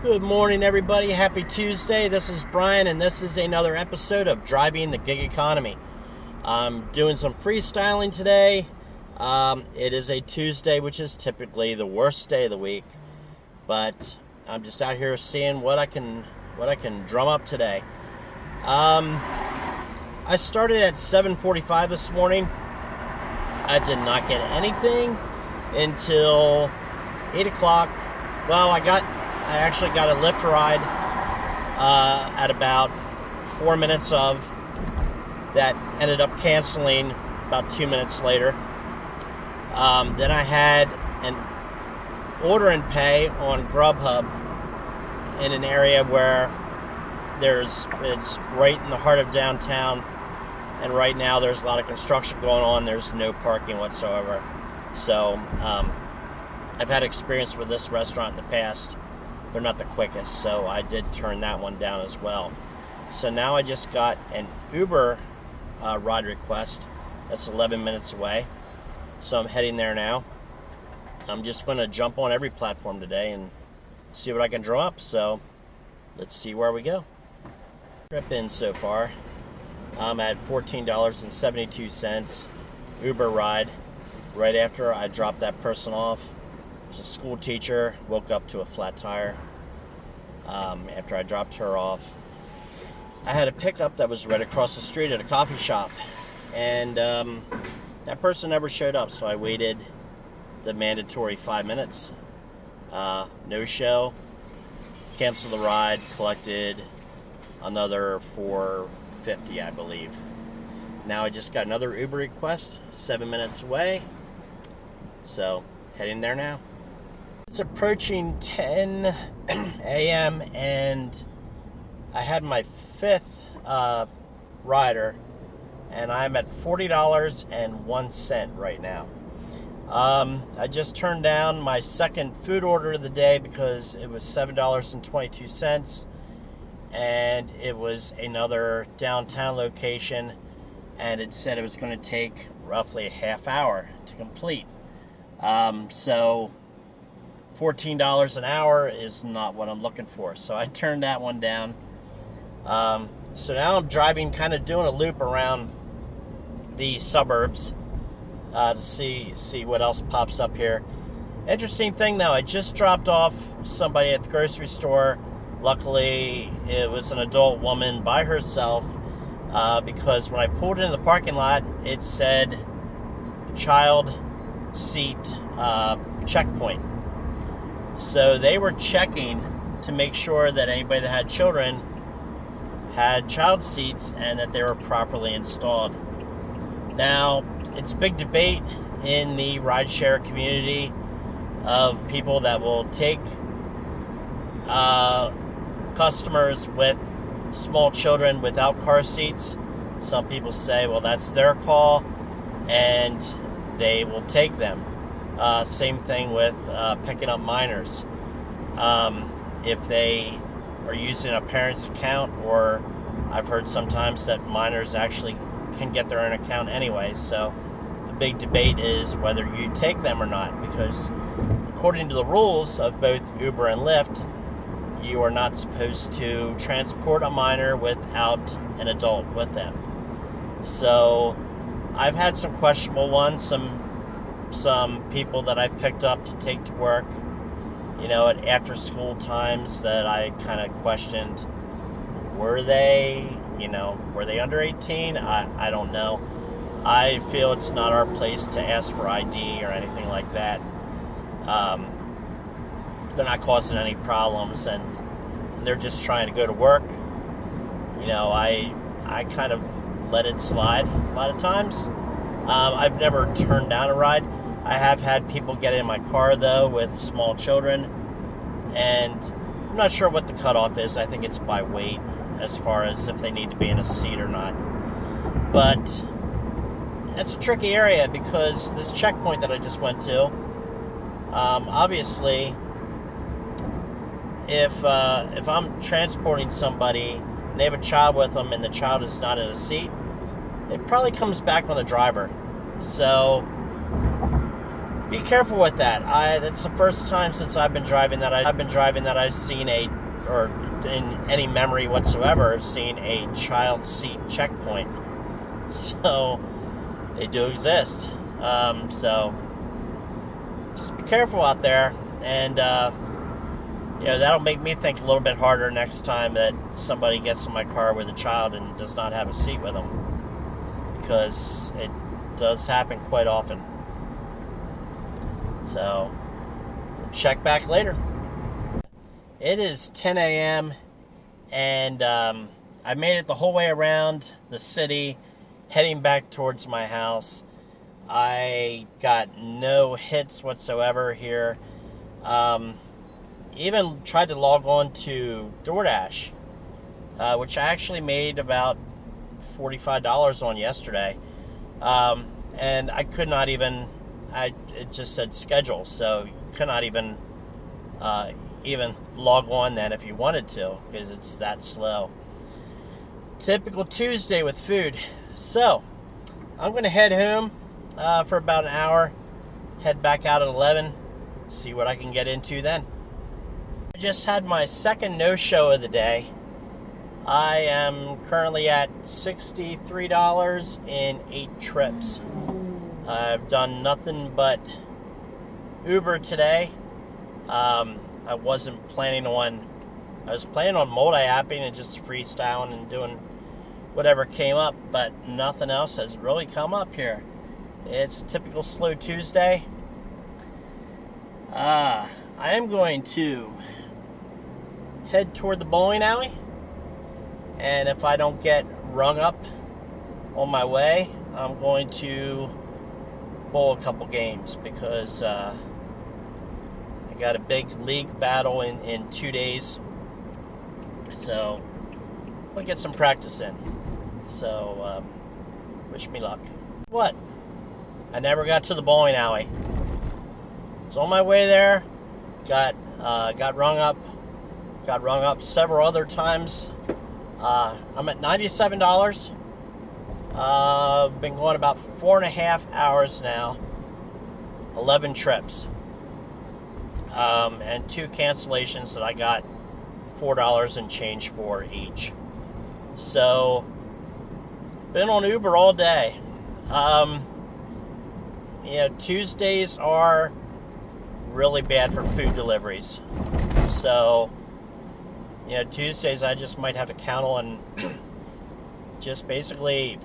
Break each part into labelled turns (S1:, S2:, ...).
S1: Good morning, everybody. Happy Tuesday. This is Brian, and this is another episode of Driving the Gig Economy. I'm doing some freestyling today. It is a Tuesday, which is typically the worst day of the week, but I'm just out here seeing what I can drum up today. I started at 7:45 this morning. I did not get anything until 8 o'clock. Well, I actually got a Lyft ride at about 4 minutes of that ended up canceling about 2 minutes later. Then I had an order and pay on Grubhub in an area where it's right in the heart of downtown, and right now there's a lot of construction going on. There's no parking whatsoever. So I've had experience with this restaurant in the past. They're not the quickest, so I did turn that one down as well. So now I just got an Uber ride request that's 11 minutes away. So I'm heading there now. I'm just going to jump on every platform today and see what I can draw up. So let's see where we go. Trip in so far. I'm at $14.72 Uber ride. Right after I dropped that person off, was a school teacher, woke up to a flat tire after I dropped her off. I had a pickup that was right across the street at a coffee shop, and that person never showed up, so I waited the mandatory 5 minutes. No show. Canceled the ride, collected another $4.50, I believe. Now I just got another Uber request 7 minutes away, so heading there now. It's approaching 10 a.m. and I had my fifth rider, and I'm at $40.01 right now. I just turned down my second food order of the day because it was $7.22, and it was another downtown location, and it said it was going to take roughly a half hour to complete. So $14 an hour is not what I'm looking for. So I turned that one down. So now I'm driving, kind of doing a loop around the suburbs to see what else pops up here. Interesting thing though, I just dropped off somebody at the grocery store. Luckily, it was an adult woman by herself because when I pulled into the parking lot, it said child seat checkpoint. So they were checking to make sure that anybody that had children had child seats and that they were properly installed. Now, it's a big debate in the rideshare community of people that will take customers with small children without car seats. Some people say, well, that's their call, and they will take them. Same thing with picking up minors. If they are using a parent's account, or I've heard sometimes that minors actually can get their own account anyway. So the big debate is whether you take them or not, because according to the rules of both Uber and Lyft, you are not supposed to transport a minor without an adult with them. So I've had some questionable ones, some people that I picked up to take to work, at after school times that I kind of questioned, were they under 18? I don't know. I feel it's not our place to ask for ID or anything like that. If they're not causing any problems and they're just trying to go to work, I kind of let it slide a lot of times. I've never turned down a ride. I have had people get in my car, though, with small children, and I'm not sure what the cutoff is. I think it's by weight as far as if they need to be in a seat or not. But that's a tricky area because this checkpoint that I just went to, obviously, if I'm transporting somebody and they have a child with them and the child is not in a seat, it probably comes back on the driver. So be careful with that. That's the first time since I've been driving that I've seen or in any memory whatsoever, I've seen a child seat checkpoint. So they do exist. So just be careful out there, and that'll make me think a little bit harder next time that somebody gets in my car with a child and does not have a seat with them, because it does happen quite often. So we'll check back later. It is 10 a.m. and I made it the whole way around the city, heading back towards my house. I got no hits whatsoever here. Even tried to log on to DoorDash, which I actually made about $45 on yesterday. And I could not even, it just said schedule, so you could not even log on then if you wanted to, because it's that slow. Typical Tuesday with food. So I'm going to head home for about an hour, head back out at 11, see what I can get into then. I just had my second no-show of the day. I am currently at $63 in 8 trips. I've done nothing but Uber today. I was planning on multi-apping and just freestyling and doing whatever came up, but nothing else has really come up here. It's a typical slow Tuesday. I am going to head toward the bowling alley, and if I don't get rung up on my way, I'm going to bowl a couple games, because I got a big league battle in 2 days, so I'll get some practice in. So wish me luck. What? I never got to the bowling alley. Was on my way there, got rung up several other times. I'm at $97. Been going about 4.5 hours now, 11 trips, and 2 cancellations that I got $4 and change for each. So been on Uber all day. Tuesdays are really bad for food deliveries. So, Tuesdays I just might have to count on just basically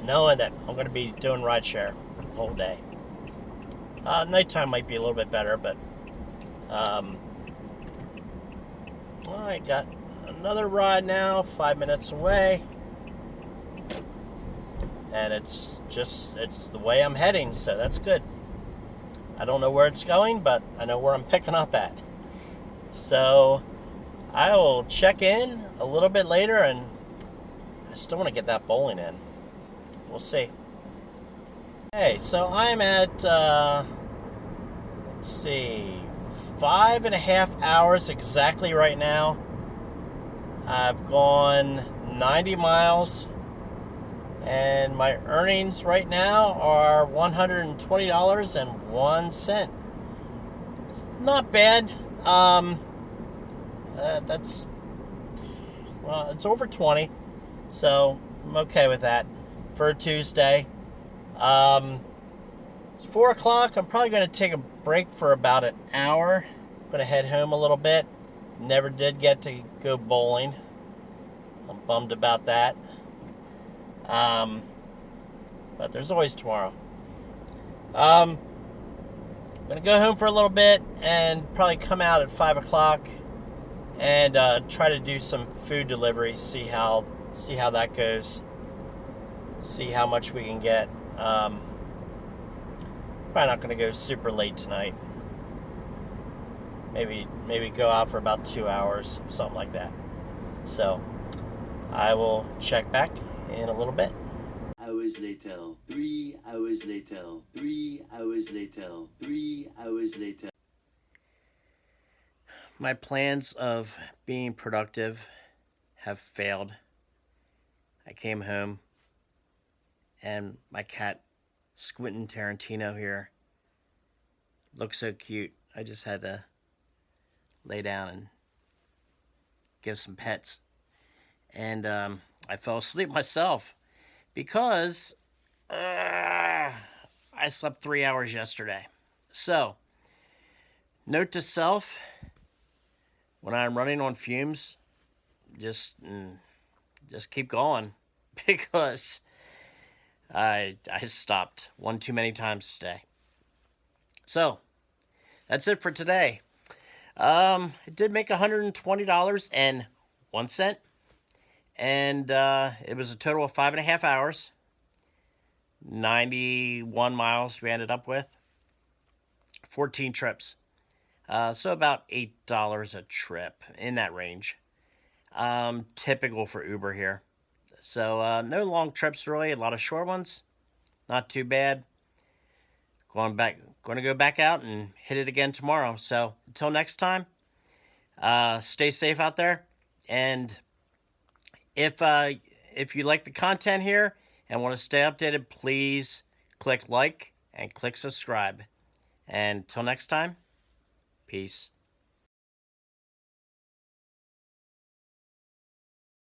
S1: knowing that I'm going to be doing rideshare the whole day. Nighttime might be a little bit better, but I got another ride now, 5 minutes away. And it's the way I'm heading, so that's good. I don't know where it's going, but I know where I'm picking up at. So I will check in a little bit later, and I still want to get that bowling in. We'll see. Okay, so I'm at, 5.5 hours exactly right now. I've gone 90 miles. And my earnings right now are $120.01. Not bad. It's over 20, so I'm okay with that for a Tuesday. It's 4 o'clock. I'm probably going to take a break for about an hour. I'm going to head home a little bit. Never did get to go bowling. I'm bummed about that. But there's always tomorrow. I'm gonna go home for a little bit and probably come out at 5 o'clock and try to do some food deliveries. See how that goes. See how much we can get. Probably not gonna go super late tonight. Maybe go out for about 2 hours, something like that. So I will check back in a little bit.
S2: Hours later, 3 hours later, 3 hours later, 3 hours later.
S1: My plans of being productive have failed. I came home and my cat, Squintin Tarantino here, look so cute. I just had to lay down and give some pets. And I fell asleep myself because I slept 3 hours yesterday. So, note to self, when I'm running on fumes, just keep going because I stopped one too many times today. So, that's it for today. It did make $120.01, and it was a total of 5.5 hours. 91 miles we ended up with. 14 trips. So about $8 a trip, in that range. Typical for Uber here. So no long trips really, a lot of short ones. Not too bad. Going to go back out and hit it again tomorrow. So until next time, stay safe out there. And if you like the content here and want to stay updated, please click like and click subscribe. And till next time, peace.